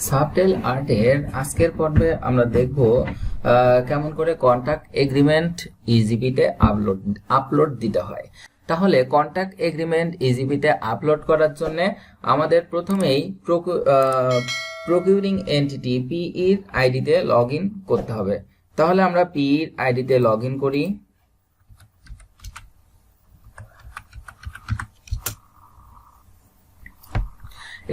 Subtle আর্টের আজকের পর্বে আমরা দেখব কেমন করে কন্ট্রাক্ট এগ্রিমেন্ট ইজিপিতে আপলোড দিতে হয়। তাহলে কন্ট্রাক্ট এগ্রিমেন্ট ইজিপিতে আপলোড করার জন্য আমাদের প্রথমেই প্রকিউরিং এন্টিটি পিইর আইডিতে লগ ইন করতে হবে। তাহলে আমরা পিইর আইডিতে লগ ইন করি।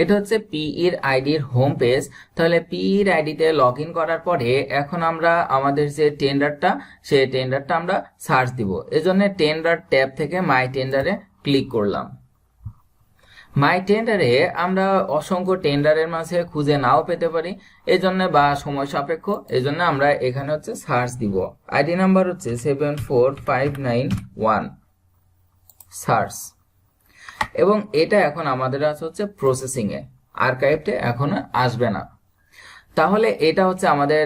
এটা হচ্ছে পিইর আইডির হোম পেজ। তাহলে পিইর আইডিতে লগ ইন করার পরে এখন আমরা আমাদের যে টেন্ডারটা সেই টেন্ডারটা আমরা সার্চ দিব। এজন্য টেন্ডার ট্যাব থেকে মাই টেন্ডারে ক্লিক করলাম। মাই টেন্ডারে আমরা অসংখ্য টেন্ডারের মাঝে খুঁজে নাও পেতে পারি, এজন্য বা সময় সাপেক্ষ, এজন্য আমরা এখানে হচ্ছে সার্চ দিব। আইডি নাম্বার হচ্ছে 74591 সার্চ, এবং এটা এখন আমাদের আছে হচ্ছে প্রসেসিং এ, আর্কাইভে এখনো আসবে না। তাহলে এটা হচ্ছে আমাদের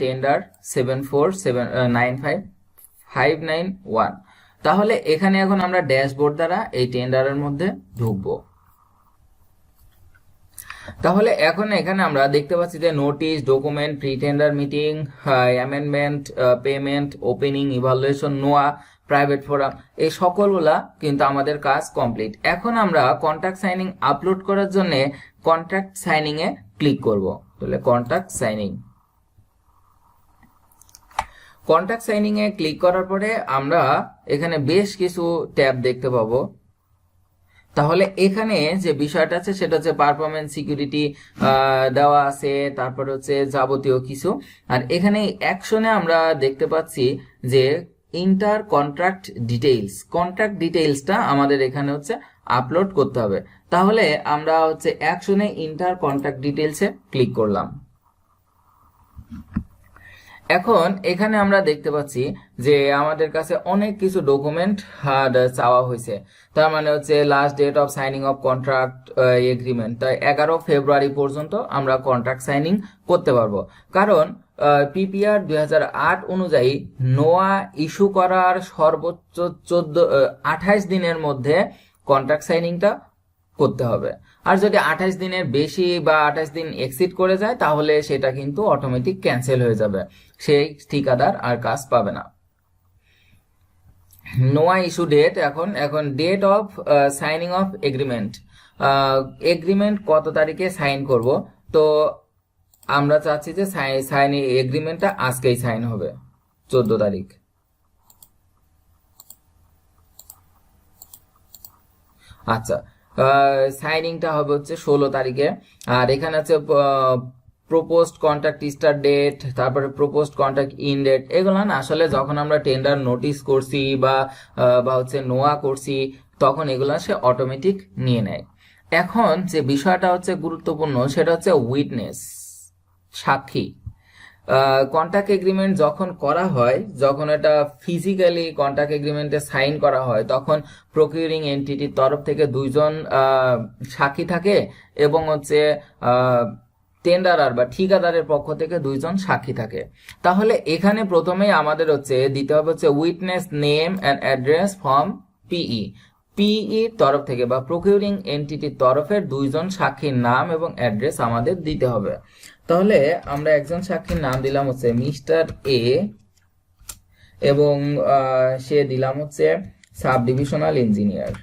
টেন্ডার 7479591। তাহলে এখানে এখন আমরা ড্যাশবোর্ড দ্বারা এই টেন্ডারের মধ্যে ঢুকবো। তাহলে এখন এখানে আমরা দেখতে পাচ্ছি যে notice, document, pre tender meeting, amendment, payment, opening, evaluation, নোয়া, প্রাইভেট ফোরাম, এই সকলগুলা কিন্তু আমাদের কাজ কমপ্লিট। এখন আমরা কন্ট্রাক্ট সাইনিং আপলোড করার জন্য কন্ট্রাক্ট সাইনিং এ ক্লিক করব। তাহলে কন্ট্রাক্ট সাইনিং এ ক্লিক করার পরে আমরা এখানে বেশ কিছু ট্যাব দেখতে পাবো। তাহলে এখানে যে বিষয়টা আছে সেটা হচ্ছে পারফরমেন্স সিকিউরিটি দেওয়া আছে, তারপর হচ্ছে যাবতীয় কিছু। আর এখানে অ্যাকশনে আমরা দেখতে পাচ্ছি যে ইন্টার কন্ট্রাক্ট ডিটেইলসটা আমাদের এখানে হচ্ছে আপলোড করতে হবে। তাহলে আমরা হচ্ছে অ্যাকশনে ইন্টার কন্ট্রাক্ট ডিটেইলসে ক্লিক করলাম। এখন এখানে আমরা দেখতে পাচ্ছি যে আমাদের কাছে অনেক কিছু ডকুমেন্ট চাওয়া হয়েছে। তার মানে হচ্ছে last date of signing of contract agreement, তাই 11 ফেব্রুয়ারি পর্যন্ত আমরা কন্ট্রাক্ট সাইনিং করতে পারবো। কারণ পিপিআর 2008 অনুযায়ী নোয়া ইস্যু করার সর্বোচ্চ 28 দিনের মধ্যে কন্ট্রাক্ট সাইনিংটা করতে হবে। আর যদি 28 দিনের বেশি বা 28 দিন এক্সিড করে যায় তাহলে সেটা কিন্তু অটোমেটিক ক্যান্সেল হয়ে যাবে, সেই ঠিকাদার আর কাজ পাবে না। নোয়া ইস্যু ডেট, এখন date of signing of agreement কত তারিখে সাইন করব। তো আমরা চাচ্ছি যে এগ্রিমেন্টটা আজকেই সাইন হবে, 14 তারিখ। আচ্ছা, সাইনিংটা হবে হচ্ছে 16 তারিখে। আর এখানে আছে প্রপোজড কন্ট্রাক্ট স্টার্ট ডেট, তারপরে প্রপোজড কন্ট্রাক্ট ইন ডেট। এগুলো না আসলে যখন আমরা টেন্ডার নোটিস করছি বা হচ্ছে নোয়া করছি তখন এগুলা সে অটোমেটিক নিয়ে নেয়। এখন যে বিষয়টা হচ্ছে গুরুত্বপূর্ণ সেটা হচ্ছে উইটনেস, সাক্ষী। কন্ট্রাক্ট এগ্রিমেন্ট যখন করা হয়, যখন এটা ফিজিক্যালি কন্ট্রাক্ট এগ্রিমেন্টে সাইন করা হয়, তখন প্রকিউরিং এন্টিটির তরফ থেকে 2 জন সাক্ষী থাকে, এবং হচ্ছে টেন্ডারার বা ঠিকাদারের পক্ষ থেকে 2 জন সাক্ষী থাকে। তাহলে এখানে প্রথমেই আমাদের হচ্ছে দিতে হবে হচ্ছে witness name and address from পিইর তরফ থেকে বা প্রকিউরিং এন্টিটির তরফের 2 জন সাক্ষীর নাম এবং অ্যাড্রেস আমাদের দিতে হবে। তাহলে আমরা একজন সাক্ষীর নাম দিলাম হচ্ছে মিস্টার এ, এবং সে দিলাম হচ্ছে সাব ডিভিশনাল ইঞ্জিনিয়ার।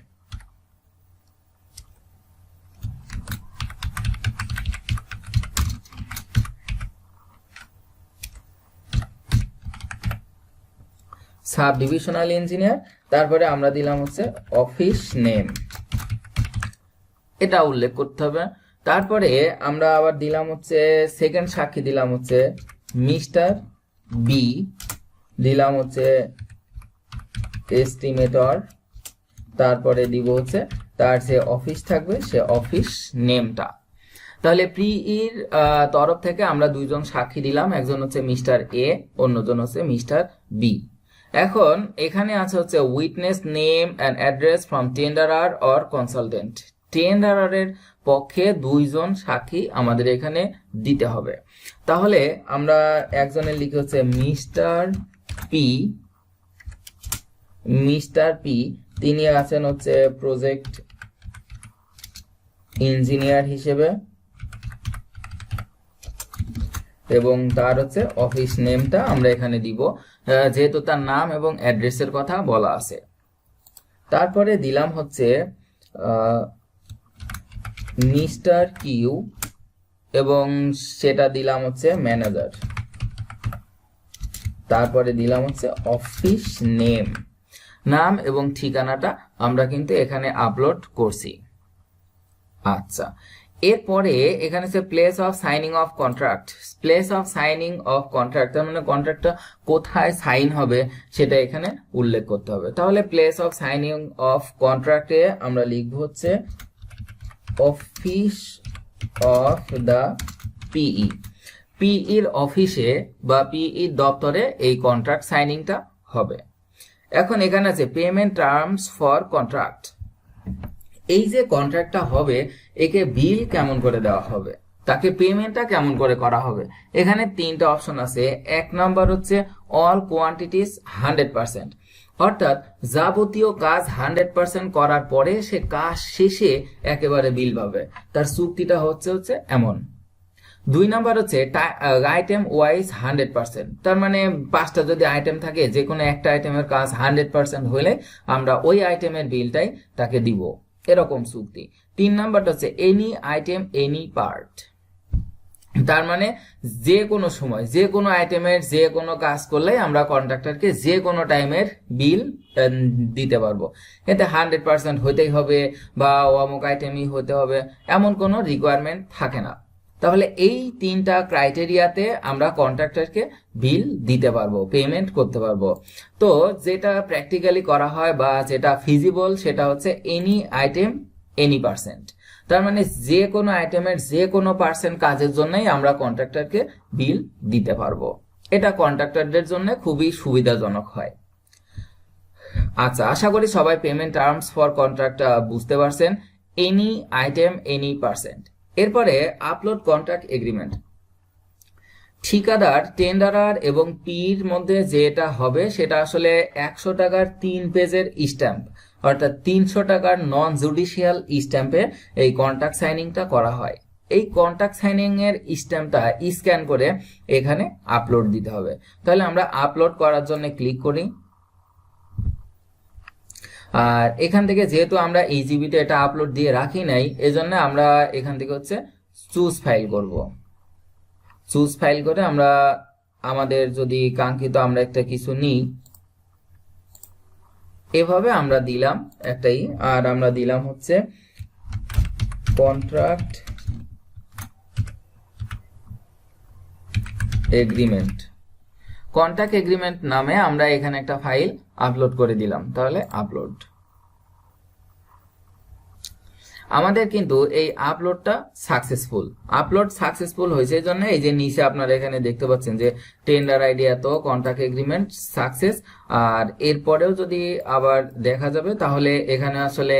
তারপরে আমরা দিলাম হচ্ছে অফিস নেম, এটা উল্লেখ করতে হবে। তারপরে আমরা আবার দিলাম হচ্ছে সেকেন্ড সাক্ষী দিলাম হচ্ছে মিস্টার বি, দিলাম হচ্ছে এস্টিমেটর, তারপরে দিব হচ্ছে তার যে অফিস থাকবে সে অফিস নেমটা। তাহলে পিইর তরফ থেকে আমরা 2 জন সাক্ষী দিলাম, একজন হচ্ছে মিস্টার এ, অন্যজন হচ্ছে মিস্টার বি। এখন এখানে আছে হচ্ছে witness name and address from tenderer or consultant. টেন্ডারারের পক্ষে 2 জন সাক্ষী আমাদের এখানে দিতে হবে। তাহলে আমরা একজনের লিখে হচ্ছে মিস্টার পি, তিনি আছেন হচ্ছে প্রজেক্ট ইঞ্জিনিয়ার হিসেবে। এবং তার হচ্ছে অফিস নেমটা আমরা এখানে দিব, যেহেতু তার নাম এবং অ্যাড্রেসের কথা বলা আছে। তারপরে দিলাম হচ্ছে মিস্টার কিউ এবং সেটা দিলাম হচ্ছে ম্যানেজার। তারপরে দিলাম হচ্ছে অফিস নেম, নাম এবং ঠিকানাটা আমরা কিন্তু এখানে আপলোড করছি। আচ্ছা, এরপরে এখানে হচ্ছে place of signing of contract. Place of signing of contract তার মানে কন্ট্রাক্টটা কোথায় সাইন হবে সেটা এখানে উল্লেখ করতে হবে। তাহলে প্লেস অফ সাইনিং অফ কন্ট্রাক্টে আমরা লিখব হচ্ছে অফিস অফ দ্য পিই। পিইর অফিসে বা পিই দপ্তরে এই কন্ট্রাক্ট সাইনিংটা হবে। এখন এখানে আছে পেমেন্ট টার্মস ফর কন্ট্রাক্ট। এই যে কন্ট্রাক্টটা হবে একে বিল কেমন করে দেওয়া হবে, তাকে পেমেন্টটা কেমন করে করা হবে, এখানে তিনটা অপশন আছে। এক নাম্বার হচ্ছে অল কোয়ান্টিটিস 100%, অর্থাৎ যাবতীয় কাজ 100% করার পরে সে কাজ শেষে একেবারে বিল পাবে, তার চুক্তিটা হচ্ছে এমন। দুই নাম্বার হচ্ছে আইটেম ওয়াইজ 100%, তার মানে 5টা যদি আইটেম থাকে যে কোনো একটা আইটেমের কাজ 100% হলে আমরা ওই আইটেমের বিলটাই তাকে দিব, এরকম চুক্তি। 3 নাম্বারটা হচ্ছে এনি আইটেম এনি পার্ট, তার মানে যে কোনো সময় যে কোনো আইটেমের যে কোনো কাজ করলে আমরা কন্ট্রাক্টরকে যে কোনো টাইমের বিল দিতে পারবো। এতে 100% হতেই হবে বা অমুক আইটেমই হতে হবে এমন কোনো রিকোয়ারমেন্ট থাকে না। তাহলে এই তিনটা ক্রাইটেরিয়াতে আমরা কন্ট্রাক্টরকে বিল দিতে পারবো, পেমেন্ট করতে পারবো। তো যেটা প্র্যাকটিক্যালি করা হয় বা যেটা ফিজিবল সেটা হচ্ছে এনি আইটেম এনি পার্সেন্ট, তার মানে যে কোনো আইটেমের যে কোনো পার্সেন্ট কাজের জন্যই আমরা কন্ট্রাক্টরকে বিল দিতে পারবো। এটা কন্ট্রাক্টরদের জন্য খুবই সুবিধাজনক হয়। আচ্ছা, আশা করি সবাই পেমেন্ট টার্মস ফর কন্ট্রাক্ট বুঝতে পারছেন, এনি আইটেম এনি পার্সেন্ট। এরপরে আপলোড কন্ট্রাক্ট এগ্রিমেন্ট। ঠিকাদার, টেন্ডারার এবং পির মধ্যে যেটা হবে সেটা আসলে 100 টাকার 3 পেজের স্ট্যাম্প, অর্থাৎ 300 টাকার নন জুডিশিয়াল স্ট্যাম্পে এই কন্ট্রাক্ট সাইনিংটা করা হয়। এই কন্ট্রাক্ট সাইনিং এর স্ট্যাম্পটা স্ক্যান করে এখানে আপলোড দিতে হবে। তাহলে আমরা আপলোড করার জন্য ক্লিক করি। আর এখান থেকে যেহেতু আমরা ইজিবিতে এটা আপলোড দিয়ে রাখি নাই, এজন্য আমরা এখান থেকে হচ্ছে চুজ ফাইল করব। চুজ ফাইল করে আমরা আমাদের যদি কাঙ্ক্ষিত আমরা একটা কিছু নিই, এভাবে আমরা দিলাম একটাই, আর আমরা দিলাম হচ্ছে কন্ট্রাক্ট এগ্রিমেন্ট। কন্ট্রাক্ট এগ্রিমেন্ট নামে আমরা এখানে একটা ফাইল আপলোড করে দিলাম। তাহলে আপলোড, আমাদের কিন্তু এই আপলোডটা সাকসেসফুল। আপলোড সাকসেসফুল হয়েছে এই জন্য এই যে নিচে আপনারা এখানে দেখতে পাচ্ছেন যে টেন্ডার আইডি এত, কন্ট্রাক্ট এগ্রিমেন্ট সাকসেস। আর এরপরেও যদি আবার দেখা যাবে তাহলে এখানে আসলে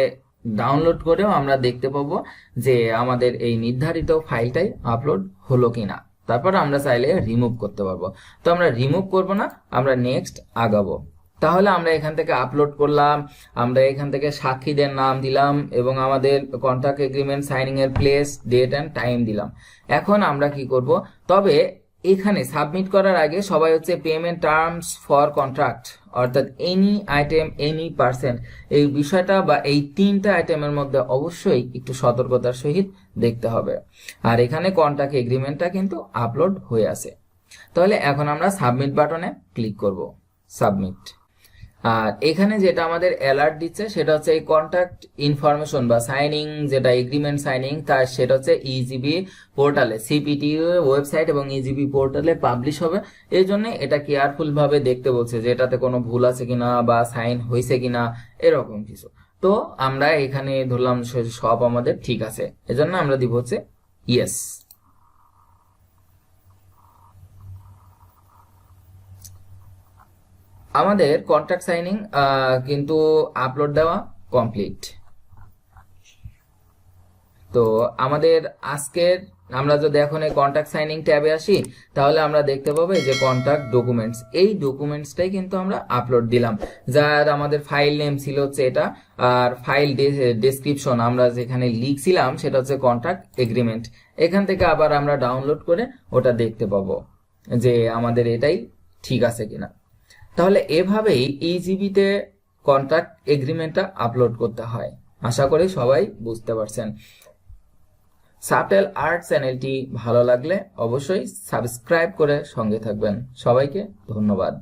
ডাউনলোড করেও আমরা দেখতে পাবো যে আমাদের এই নির্ধারিত ফাইলটাই আপলোড হলো কিনা। তারপর আমরা চাইলে রিমুভ করতে পারবো। তো আমরা রিমুভ করব না, আমরা নেক্সট আগাবো। তাহলে আমরা এখান থেকে আপলোড করলাম, আমরা এখান থেকে সাক্ষীদের নাম দিলাম এবং আমাদের কন্ট্রাক্ট এগ্রিমেন্ট সাইনিং এর প্লেস, ডেট এন্ড টাইম দিলাম। এখন আমরা কি করব, তবে এখানে সাবমিট করার আগে সবাই হচ্ছে পেমেন্ট টার্মস ফর কন্ট্রাক্ট অর্থাৎ এনি আইটেম এনি পার্সেন্ট এই বিষয়টা বা এই তিনটা আইটেমের মধ্যে অবশ্যই একটু সতর্কতার সহিত দেখতে হবে। আর এখানে কন্ট্রাক্ট এগ্রিমেন্টটা কিন্তু আপলোড হয়ে আছে। তাহলে এখন আমরা সাবমিট বাটনে ক্লিক করব, সাবমিট। আর এখানে যেটা আমাদের অ্যালার্ট দিচ্ছে সেটা হচ্ছে এই কন্ট্রাক্ট ইনফরমেশন বা সাইনিং, যেটা এগ্রিমেন্ট সাইনিং তার সেটা হচ্ছে ইজিবি পোর্টালে, সিপিটি ওয়েবসাইট এবং ইজিবি পোর্টালে পাবলিশ হবে। এই জন্য এটা কেয়ারফুল ভাবে দেখতে বলছে যে এটাতে কোনো ভুল আছে কিনা বা সাইন হয়েছে কিনা এরকম কিছু। তো আমরা এখানে ধরলাম সব আমাদের ঠিক আছে, এজন্য আমরা দিব হচ্ছে ইয়েস। আমাদের কন্ট্রাক্ট সাইনিং কিন্তু আপলোড দেওয়া কমপ্লিট। তো আমাদের আজকের আমরা যদি এখন এই কন্ট্রাক্ট সাইনিং ট্যাবে আসি তাহলে আমরা দেখতে পাবো যে কন্ট্রাক্ট ডকুমেন্টস, এই ডকুমেন্টসটাই কিন্তু আমরা আপলোড দিলাম। যার আমাদের ফাইল নেম ছিল হচ্ছে এটা, আর ফাইল ডেসক্রিপশন আমরা যেখানে লিখছিলাম সেটা হচ্ছে কন্ট্রাক্ট এগ্রিমেন্ট। এখান থেকে আবার আমরা ডাউনলোড করে ওটা দেখতে পাবো যে আমাদের এটাই ঠিক আছে কিনা। তাহলে এভাবেই ইজিবিতে কন্ট্রাক্ট এগ্রিমেন্টটা আপলোড করতে হয়। আশা করি সবাই বুঝতে পারছেন। সাবটেল আর্ট চ্যানেলটি ভালো লাগলে অবশ্যই সাবস্ক্রাইব করে সঙ্গে থাকবেন। সবাইকে ধন্যবাদ।